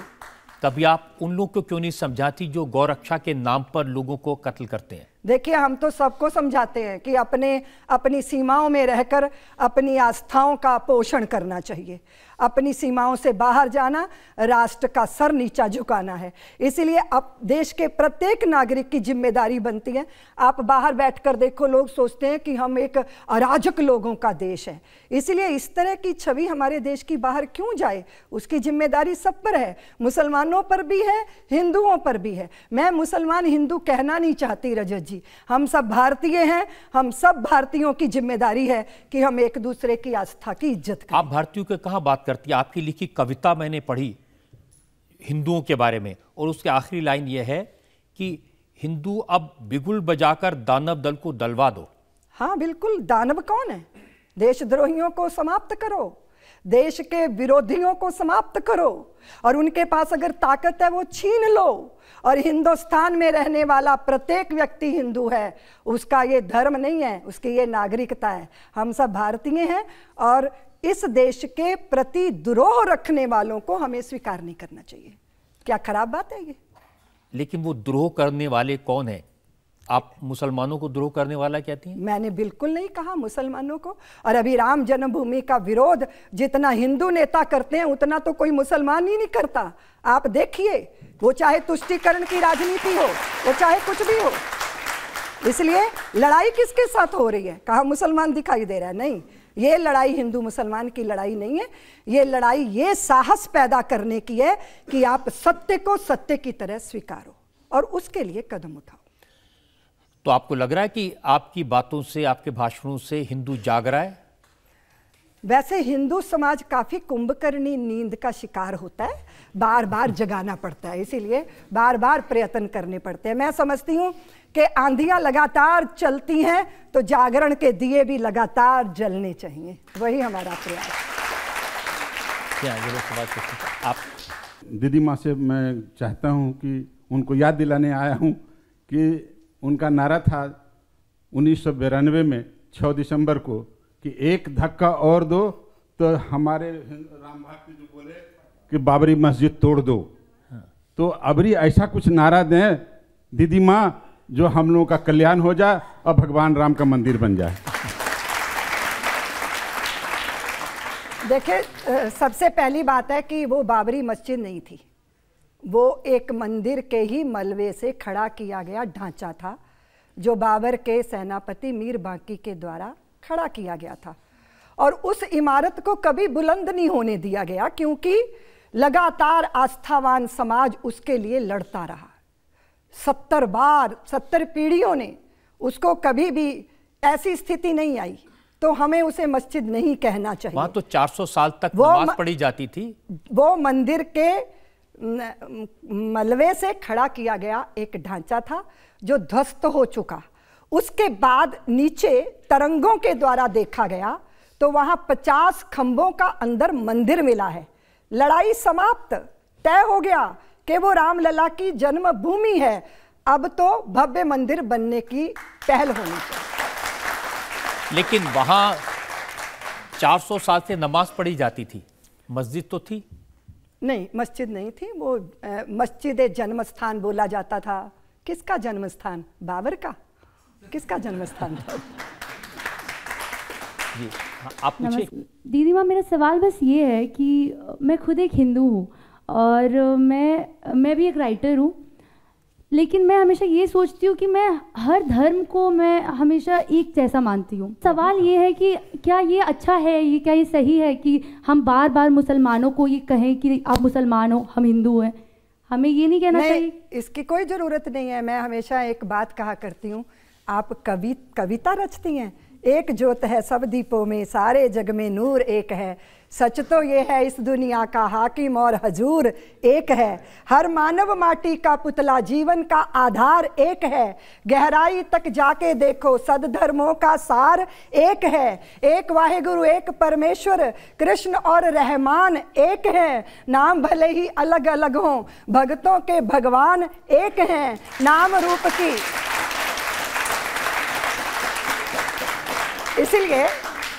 तभी आप उन लोगों को क्यों नहीं समझाती जो गौरक्षा के नाम पर लोगों को कत्ल करते हैं? देखिए, हम तो सबको समझाते हैं कि अपनी सीमाओं में रहकर अपनी आस्थाओं का पोषण करना चाहिए। अपनी सीमाओं से बाहर जाना राष्ट्र का सर नीचा झुकाना है। इसीलिए अब देश के प्रत्येक नागरिक की जिम्मेदारी बनती है। आप बाहर बैठकर देखो, लोग सोचते हैं कि हम एक अराजक लोगों का देश है। इसीलिए इस तरह की छवि हमारे देश की बाहर क्यों जाए, उसकी जिम्मेदारी सब पर है। मुसलमानों पर भी है, हिंदुओं पर भी है। मैं मुसलमान हिंदू कहना नहीं चाहती रजत जी, हम सब भारतीय हैं। हम सब भारतीयों की जिम्मेदारी है कि हम एक दूसरे की आस्था की इज्जत करें। आप भारतीयों के कहाँ बात करती है? आपकी लिखी कविता मैंने पढ़ी हिंदुओं के बारे में, और उसकी आखिरी लाइन यह है कि हिंदू अब बिगुल बजाकर दानव दल को दलवा दो। हाँ बिल्कुल, दानव कौन है? देशद्रोहियों को समाप्त करो, देश के विरोधियों को समाप्त करो, और उनके पास अगर ताकत है वो छीन लो। और हिंदुस्तान में रहने वाला प्रत्येक व्यक्ति हिंदू है, उसका ये धर्म नहीं है, उसकी ये नागरिकता है। हम सब भारतीय हैं और इस देश के प्रति द्रोह रखने वालों को हमें स्वीकार नहीं करना चाहिए। क्या खराब बात है ये? लेकिन वो द्रोह करने वाले कौन है? आप मुसलमानों को द्रोह करने वाला कहती हैं? मैंने बिल्कुल नहीं कहा मुसलमानों को। और अभी राम जन्मभूमि का विरोध जितना हिंदू नेता करते हैं उतना तो कोई मुसलमान ही नहीं करता। आप देखिए, वो चाहे तुष्टीकरण की राजनीति हो, वो चाहे कुछ भी हो। इसलिए लड़ाई किसके साथ हो रही है? कहाँ मुसलमान दिखाई दे रहा है? नहीं, ये लड़ाई हिंदू मुसलमान की लड़ाई नहीं है। ये लड़ाई ये साहस पैदा करने की है कि आप सत्य को सत्य की तरह स्वीकारो और उसके लिए कदम उठाओ। तो आपको लग रहा है कि आपकी बातों से, आपके भाषणों से हिंदू जाग रहा है? वैसे हिंदू समाज काफी कुंभकर्णी नींद का शिकार होता है, बार बार जगाना पड़ता है, इसीलिए बार बार प्रयत्न करने पड़ते हैं। मैं समझती हूँ कि आंधियां लगातार चलती हैं तो जागरण के दिए भी लगातार जलने चाहिए, वही हमारा प्रयास। आप दीदी माँ से मैं चाहता हूँ कि उनको याद दिलाने आया हूँ कि उनका नारा था 1992 में 6 दिसंबर को कि एक धक्का और दो, तो हमारे राम भक्त जो बोले कि बाबरी मस्जिद तोड़ दो। तो अबरी ऐसा कुछ नारा दें दीदी माँ जो हम लोगों का कल्याण हो जाए और भगवान राम का मंदिर बन जाए। देखिए, सबसे पहली बात है कि वो बाबरी मस्जिद नहीं थी, वो एक मंदिर के ही मलबे से खड़ा किया गया ढांचा था जो बाबर के सेनापति मीर बांकी के द्वारा खड़ा किया गया था। और उस इमारत को कभी बुलंद नहीं होने दिया गया क्योंकि लगातार आस्थावान समाज उसके लिए लड़ता रहा। 70 पीढ़ियों ने उसको कभी भी ऐसी स्थिति नहीं आई, तो हमें उसे मस्जिद नहीं कहना चाहिए। वहाँ तो 400 साल तक नमाज पढ़ी जाती थी। वो मंदिर के मलबे से खड़ा किया गया एक ढांचा था जो ध्वस्त हो चुका। उसके बाद नीचे तरंगों के द्वारा देखा गया तो वहां 50 खंभों का अंदर मंदिर मिला है। लड़ाई समाप्त, तय हो गया कि वो रामलला की जन्मभूमि है। अब तो भव्य मंदिर बनने की पहल होनी चाहिए। लेकिन वहां 400 साल से नमाज पढ़ी जाती थी, मस्जिद तो थी नहीं, मस्जिद नहीं थी। वो मस्जिद जन्म स्थान बोला जाता था। किसका जन्म स्थान? बाबर का? किसका जन्म स्थान था? जी हाँ, आप पूछिए। दीदी माँ, मेरा सवाल बस ये है कि मैं खुद एक हिंदू हूँ और मैं भी एक राइटर हूँ, लेकिन मैं हमेशा ये सोचती हूँ कि मैं हर धर्म को मैं हमेशा एक जैसा मानती हूँ। सवाल ये है कि क्या ये अच्छा है, ये क्या ये सही है कि हम बार बार मुसलमानों को ये कहें कि आप मुसलमान हो, हम हिंदू हैं? हमें ये नहीं कहना चाहिए? इसकी कोई ज़रूरत नहीं है। मैं हमेशा एक बात कहा करती हूँ, आप कविता रचती हैं, एक ज्योत है सब दीपों में, सारे जग में नूर एक है। सच तो ये है इस दुनिया का हाकिम और हजूर एक है। हर मानव माटी का पुतला, जीवन का आधार एक है। गहराई तक जाके देखो, सदधर्मों का सार एक है। एक वाहेगुरु, एक परमेश्वर, कृष्ण और रहमान एक है। नाम भले ही अलग अलग हों, भक्तों के भगवान एक हैं। नाम रूप की, इसलिए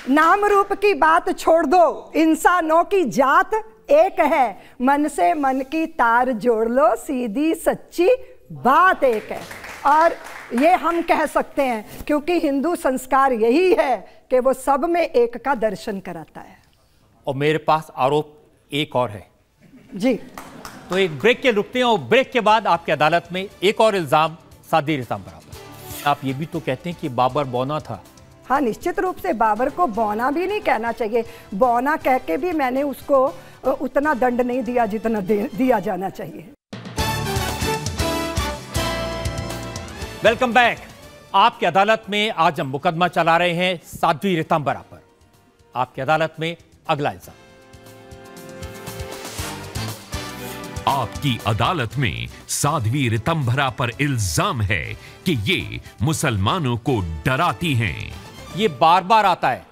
नाम रूप की बात छोड़ दो, इंसानों की जात एक है। मन से मन की तार जोड़ लो, सीधी सच्ची बात एक है। और ये हम कह सकते हैं क्योंकि हिंदू संस्कार यही है कि वो सब में एक का दर्शन कराता है। और मेरे पास आरोप एक और है जी। तो एक ब्रेक के रुकते हैं और ब्रेक के बाद आपकी अदालत में एक और इल्जाम साध्वी ऋतंभरा पर। आप ये भी तो कहते हैं कि बाबर बौना था। हाँ, निश्चित रूप से बाबर को बौना भी नहीं कहना चाहिए। बौना कह के भी मैंने उसको उतना दंड नहीं दिया जितना दिया जाना चाहिए। Welcome back. आपकी अदालत में आज हम मुकदमा चला रहे हैं साध्वी ऋतंभरा पर। आपकी अदालत में अगला इल्जाम। आपकी अदालत में साध्वी ऋतंभरा पर इल्जाम है कि ये मुसलमानों को डराती हैं। ये बार बार आता है।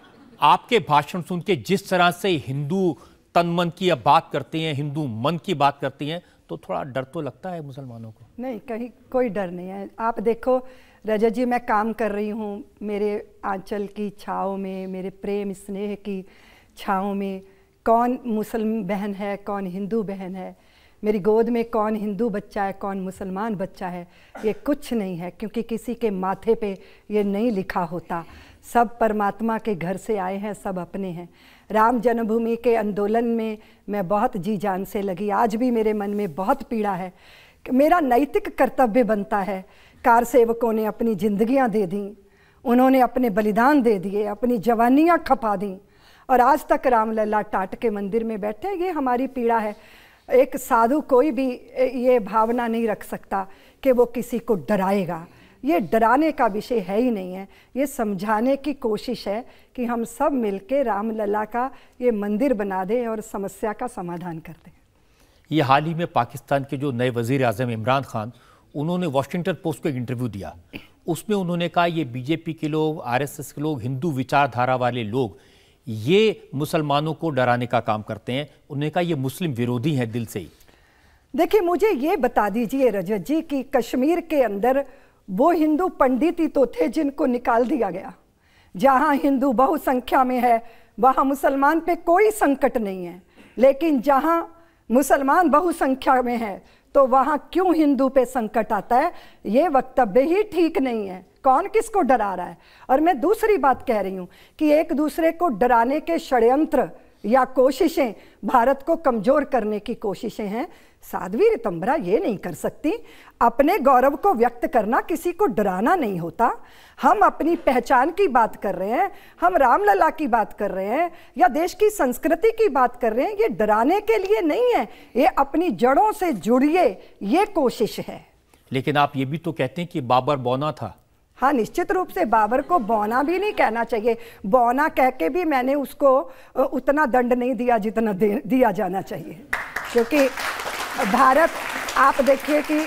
आपके भाषण सुन के जिस तरह से हिंदू तन मन की अब बात करती हैं, हिंदू मन की बात करती हैं, तो थोड़ा डर तो लगता है मुसलमानों को। नहीं, कहीं कोई डर नहीं है। आप देखो रजत जी, मैं काम कर रही हूँ मेरे आंचल की छाँव में, मेरे प्रेम स्नेह की छाँव में। कौन मुसलमान बहन है, कौन हिंदू बहन है, मेरी गोद में कौन हिंदू बच्चा है, कौन मुसलमान बच्चा है, ये कुछ नहीं है, क्योंकि किसी के माथे पे ये नहीं लिखा होता। सब परमात्मा के घर से आए हैं, सब अपने हैं। राम जन्मभूमि के आंदोलन में मैं बहुत जी जान से लगी। आज भी मेरे मन में बहुत पीड़ा है कि मेरा नैतिक कर्तव्य बनता है। कार सेवकों ने अपनी जिंदगियां दे दी, उन्होंने अपने बलिदान दे दिए, अपनी जवानियां खपा दी, और आज तक रामलला टाट के मंदिर में बैठे। ये हमारी पीड़ा है। एक साधु कोई भी ये भावना नहीं रख सकता कि वो किसी को डराएगा। ये डराने का विषय है ही नहीं है। ये समझाने की कोशिश है कि हम सब मिलके रामलला का ये मंदिर बना दें और समस्या का समाधान कर दें। ये हाल ही में पाकिस्तान के जो नए वजीर आज़म इमरान खान, उन्होंने वॉशिंगटन पोस्ट को एक इंटरव्यू दिया। उसमें उन्होंने कहा ये बीजेपी के लोग, आरएसएस के लोग, हिंदू विचारधारा वाले लोग ये मुसलमानों को डराने का काम करते हैं। उन्होंने कहा ये मुस्लिम विरोधी हैं दिल से ही। देखिए, मुझे ये बता दीजिए रजत जी कि कश्मीर के अंदर वो हिंदू पंडित ही तो थे जिनको निकाल दिया गया। जहाँ हिंदू बहुसंख्या में है वहाँ मुसलमान पे कोई संकट नहीं है, लेकिन जहाँ मुसलमान बहुसंख्या में है तो वहाँ क्यों हिंदू पे संकट आता है? ये वक्तव्य ही ठीक नहीं है। कौन किसको डरा रहा है? और मैं दूसरी बात कह रही हूँ कि एक दूसरे को डराने के षड्यंत्र या कोशिशें भारत को कमजोर करने की कोशिशें हैं। साध्वी ऋतंभरा ये नहीं कर सकती। अपने गौरव को व्यक्त करना किसी को डराना नहीं होता। हम अपनी पहचान की बात कर रहे हैं, हम रामलला की बात कर रहे हैं या देश की संस्कृति की बात कर रहे हैं। ये डराने के लिए नहीं है, ये अपनी जड़ों से जुड़िए, ये कोशिश है। लेकिन आप ये भी तो कहते हैं कि बाबर बौना था। हाँ, निश्चित रूप से बाबर को बौना भी नहीं कहना चाहिए। बौना कह के भी मैंने उसको उतना दंड नहीं दिया जितना दिया जाना चाहिए, क्योंकि भारत, आप देखिए कि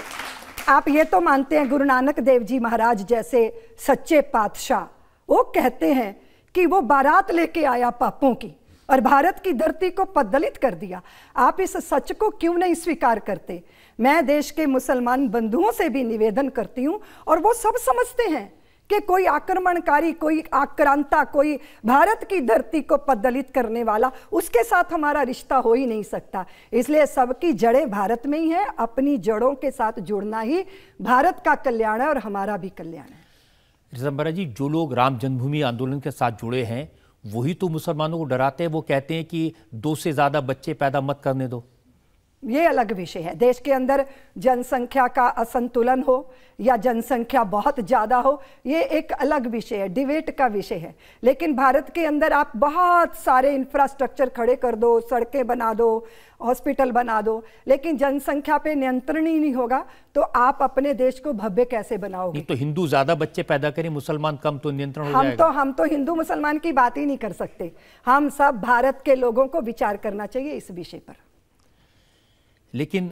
आप ये तो मानते हैं गुरु नानक देव जी महाराज जैसे सच्चे पातशाह, वो कहते हैं कि वो बारात लेके आया पापों की और भारत की धरती को पद्दलित कर दिया। आप इस सच को क्यों नहीं स्वीकार करते? मैं देश के मुसलमान बंधुओं से भी निवेदन करती हूं और वो सब समझते हैं कि कोई आक्रमणकारी, कोई आक्रांता, कोई भारत की धरती को पद्दलित करने वाला, उसके साथ हमारा रिश्ता हो ही नहीं सकता। इसलिए सबकी जड़ें भारत में ही हैं। अपनी जड़ों के साथ जुड़ना ही भारत का कल्याण है और हमारा भी कल्याण है। रितंभरा जी, जो लोग राम जन्मभूमि आंदोलन के साथ जुड़े हैं वही तो मुसलमानों को डराते हैं। वो कहते हैं कि 2 से ज्यादा बच्चे पैदा मत करने दो। ये अलग विषय है। देश के अंदर जनसंख्या का असंतुलन हो या जनसंख्या बहुत ज़्यादा हो, ये एक अलग विषय है, डिबेट का विषय है। लेकिन भारत के अंदर आप बहुत सारे इंफ्रास्ट्रक्चर खड़े कर दो, सड़कें बना दो, हॉस्पिटल बना दो, लेकिन जनसंख्या पे नियंत्रण ही नहीं होगा तो आप अपने देश को भव्य कैसे बनाओगे? नहीं तो हिंदू ज्यादा बच्चे पैदा करें, मुसलमान कम, तो नियंत्रण हो जाएगा। हम तो हिंदू मुसलमान की बात ही नहीं कर सकते। हम सब भारत के लोगों को विचार करना चाहिए इस विषय पर। लेकिन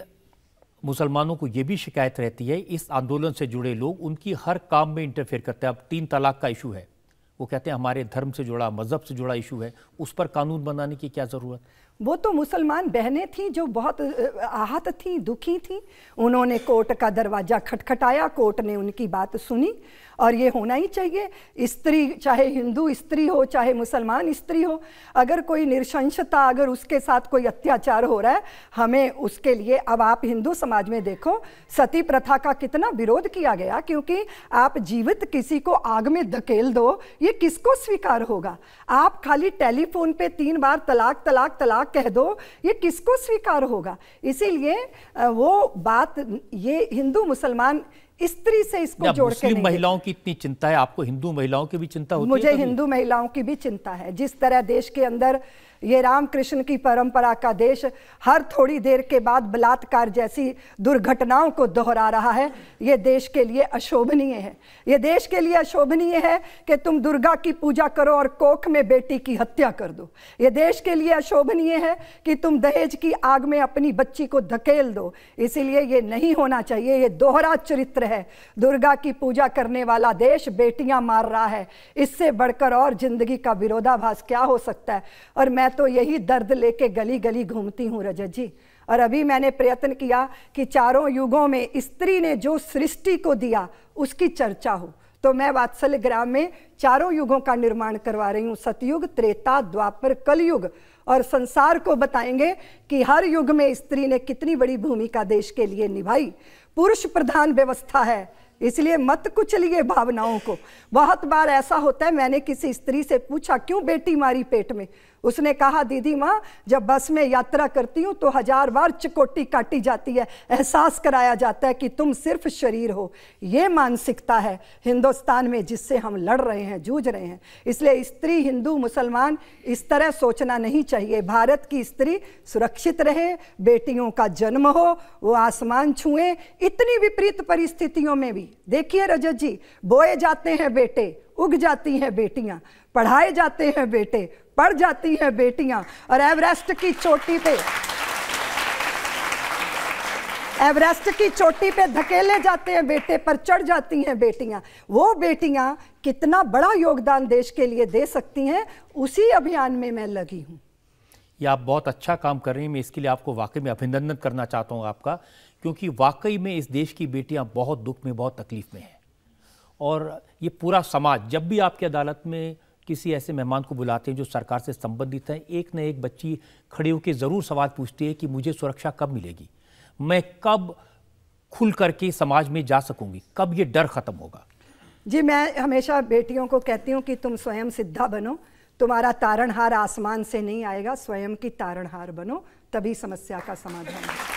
मुसलमानों को यह भी शिकायत रहती है, इस आंदोलन से जुड़े लोग उनकी हर काम में इंटरफेयर करते हैं। अब 3 तलाक का इशू है, वो कहते हैं हमारे धर्म से जुड़ा, मजहब से जुड़ा इशू है, उस पर कानून बनाने की क्या जरूरत? वो तो मुसलमान बहनें थीं जो बहुत आहत थीं, दुखी थीं। उन्होंने कोर्ट का दरवाजा खटखटाया, कोर्ट ने उनकी बात सुनी और ये होना ही चाहिए। स्त्री, चाहे हिंदू स्त्री हो चाहे मुसलमान स्त्री हो, अगर कोई नृशंसता, अगर उसके साथ कोई अत्याचार हो रहा है, हमें उसके लिए, अब आप हिंदू समाज में देखो, सती प्रथा का कितना विरोध किया गया, क्योंकि आप जीवित किसी को आग में धकेल दो, ये किसको स्वीकार होगा? आप खाली टेलीफोन पे 3 बार तलाक तलाक तलाक कह दो, ये किसको स्वीकार होगा? इसीलिए वो बात, ये हिंदू मुसलमान स्त्री से इसको जोड़ के मुस्लिम महिलाओं की इतनी चिंता है, आपको हिंदू महिलाओं की भी चिंता होती है? मुझे हिंदू महिलाओं की भी चिंता है। जिस तरह देश के अंदर ये रामकृष्ण की परंपरा का देश हर थोड़ी देर के बाद बलात्कार जैसी दुर्घटनाओं को दोहरा रहा है, ये देश के लिए अशोभनीय है। ये देश के लिए अशोभनीय है कि तुम दुर्गा की पूजा करो और कोख में बेटी की हत्या कर दो। ये देश के लिए अशोभनीय है कि तुम दहेज की आग में अपनी बच्ची को धकेल दो। इसीलिए ये नहीं होना चाहिए। ये दोहरा चरित्र है। दुर्गा की पूजा करने वाला देश बेटियां मार रहा है। इससे बढ़कर और जिंदगी का विरोधाभास क्या हो सकता है? और मैं तो यही दर्द लेके गली गली घूमती हूँ रजत जी। और अभी मैंने प्रयत्न किया कि चारों युगों में स्त्री ने जो सृष्टि को दिया उसकी चर्चा हो, तो मैं वात्सल्य ग्राम में चारों युगों का निर्माण करवा रही हूँ। सतयुग, त्रेता, द्वापर, कलयुग, और संसार को बताएंगे कि हर युग में स्त्री ने कितनी बड़ी भूमिका देश के लिए निभाई। पुरुष प्रधान व्यवस्था है, इसलिए मत कुचलिए भावनाओं को। बहुत बार ऐसा होता है, मैंने किसी स्त्री से पूछा क्यों बेटी मारी पेट में, उसने कहा दीदी माँ, जब बस में यात्रा करती हूँ तो 1000 बार चिकोटी काटी जाती है, एहसास कराया जाता है कि तुम सिर्फ शरीर हो। ये मानसिकता है हिंदुस्तान में जिससे हम लड़ रहे हैं, जूझ रहे हैं। इसलिए स्त्री, हिंदू, मुसलमान, इस तरह सोचना नहीं चाहिए। भारत की स्त्री सुरक्षित रहे, बेटियों का जन्म हो, वो आसमान छुए। इतनी विपरीत परिस्थितियों में भी देखिए रजत जी, बोए जाते हैं बेटे, उग जाती हैं बेटियां, पढ़ाए जाते हैं बेटे, पढ़ जाती हैं बेटियां, और एवरेस्ट की चोटी पे धकेले जाते हैं बेटे, पर चढ़ जाती हैं बेटियां। वो बेटियां कितना बड़ा योगदान देश के लिए दे सकती हैं, उसी अभियान में मैं लगी हूं। ये आप बहुत अच्छा काम कर रही हैं। मैं इसके लिए आपको वाकई में अभिनंदन करना चाहता हूं आपका, क्योंकि वाकई में इस देश की बेटियां बहुत दुख में, बहुत तकलीफ में हैं। और ये पूरा समाज, जब भी आपकी अदालत में किसी ऐसे मेहमान को बुलाते हैं जो सरकार से संबंधित है, एक न एक बच्ची खड़ी होकर ज़रूर सवाल पूछती है कि मुझे सुरक्षा कब मिलेगी, मैं कब खुल करके समाज में जा सकूंगी, कब ये डर खत्म होगा? जी, मैं हमेशा बेटियों को कहती हूँ कि तुम स्वयं सिद्धा बनो। तुम्हारा तारणहार आसमान से नहीं आएगा, स्वयं की तारणहार बनो, तभी समस्या का समाधान है।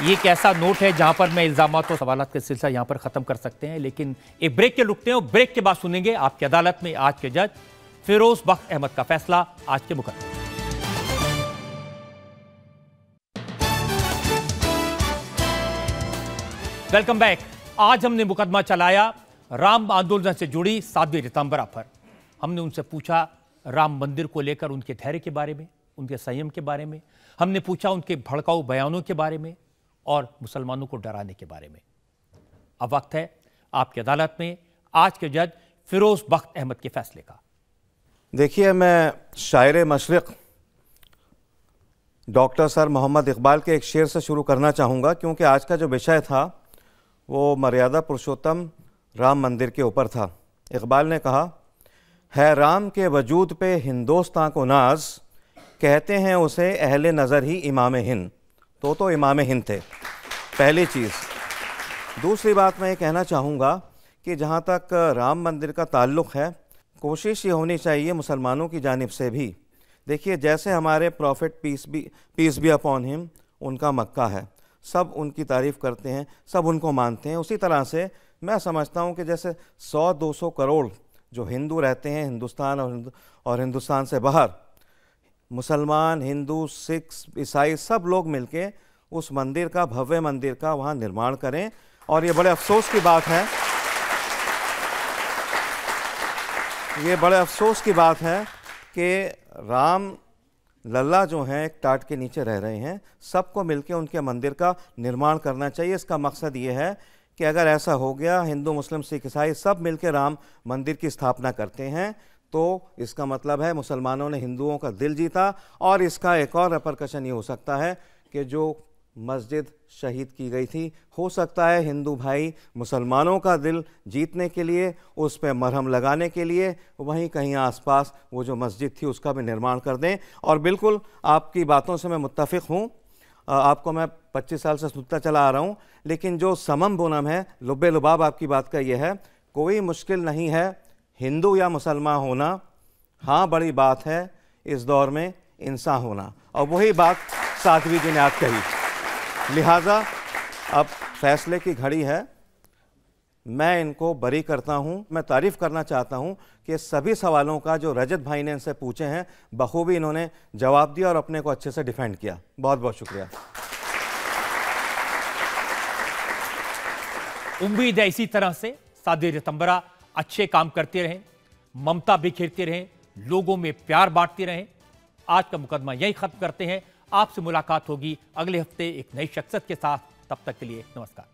ये एक ऐसा नोट है जहां पर मैं इल्जामात और सवालात का सिलसिला यहां पर खत्म कर सकते हैं, लेकिन एक ब्रेक के रुकते हैं। ब्रेक के बाद सुनेंगे आपकी अदालत में आज के जज फिरोज बख्श अहमद का फैसला आज के मुकदमे। Welcome back. आज हमने मुकदमा चलाया राम आंदोलन से जुड़ी साध्वी रितंभरा पर। हमने उनसे पूछा राम मंदिर को लेकर उनके धैर्य के बारे में, उनके संयम के बारे में। हमने पूछा उनके भड़काऊ बयानों के बारे में और मुसलमानों को डराने के बारे में। अब वक्त है आपकी अदालत में आज के जज फिरोज बख्त अहमद के फैसले का। देखिए, मैं शायर मशरिक़ डॉक्टर सर मोहम्मद इकबाल के एक शेर से शुरू करना चाहूँगा, क्योंकि आज का जो विषय था वो मर्यादा पुरुषोत्तम राम मंदिर के ऊपर था। इकबाल ने कहा, है राम के वजूद पे हिंदोस्तां को नाज, कहते हैं उसे अहले नज़र ही इमाम हिंद। तो इमाम हिंद थे, पहली चीज़। दूसरी बात मैं ये कहना चाहूँगा कि जहाँ तक राम मंदिर का ताल्लुक़ है, कोशिश ये होनी चाहिए मुसलमानों की जानिब से भी। देखिए, जैसे हमारे prophet peace be upon him, उनका मक्का है, सब उनकी तारीफ़ करते हैं, सब उनको मानते हैं। उसी तरह से मैं समझता हूँ कि जैसे 100-200 करोड़ जो हिंदू रहते हैं हिंदुस्तान और हिंदुस्तान से बाहर, मुसलमान, हिंदू, सिख, ईसाई सब लोग मिलके उस मंदिर का, भव्य मंदिर का वहाँ निर्माण करें। और ये बड़े अफसोस की बात है, ये बड़े अफसोस की बात है कि राम लल्ला जो हैं एक टाट के नीचे रह रहे हैं। सबको मिलके उनके मंदिर का निर्माण करना चाहिए। इसका मकसद ये है कि अगर ऐसा हो गया, हिंदू, मुस्लिम, सिख, ईसाई सब मिलके राम मंदिर की स्थापना करते हैं, तो इसका मतलब है मुसलमानों ने हिंदुओं का दिल जीता। और इसका एक और रेपरकशन ये हो सकता है कि जो मस्जिद शहीद की गई थी, हो सकता है हिंदू भाई मुसलमानों का दिल जीतने के लिए, उस पर मरहम लगाने के लिए वहीं कहीं आसपास वो जो मस्जिद थी उसका भी निर्माण कर दें। और बिल्कुल आपकी बातों से मैं मुत्तफ़िक़ हूँ, आपको मैं 25 साल से सुनता चला आ रहा हूँ, लेकिन जो समम बोनम है, लुब्बे लुबाब आपकी बात का ये है, कोई मुश्किल नहीं है हिंदू या मुसलमान होना। हाँ, बड़ी बात है इस दौर में इंसान होना, और वही बात साध्वी जी ने आज कही। लिहाजा अब फैसले की घड़ी है। मैं इनको बरी करता हूं। मैं तारीफ़ करना चाहता हूं कि सभी सवालों का जो रजत भाई ने इनसे पूछे हैं, बखूबी इन्होंने जवाब दिया और अपने को अच्छे से डिफेंड किया। बहुत बहुत शुक्रिया। उम्मीद है इसी तरह से साध्वी रितंभरा अच्छे काम करते रहें, ममता बिखेरते रहें, लोगों में प्यार बांटते रहें। आज का मुकदमा यही खत्म करते हैं। आपसे मुलाकात होगी अगले हफ्ते एक नई शख्सियत के साथ। तब तक के लिए नमस्कार।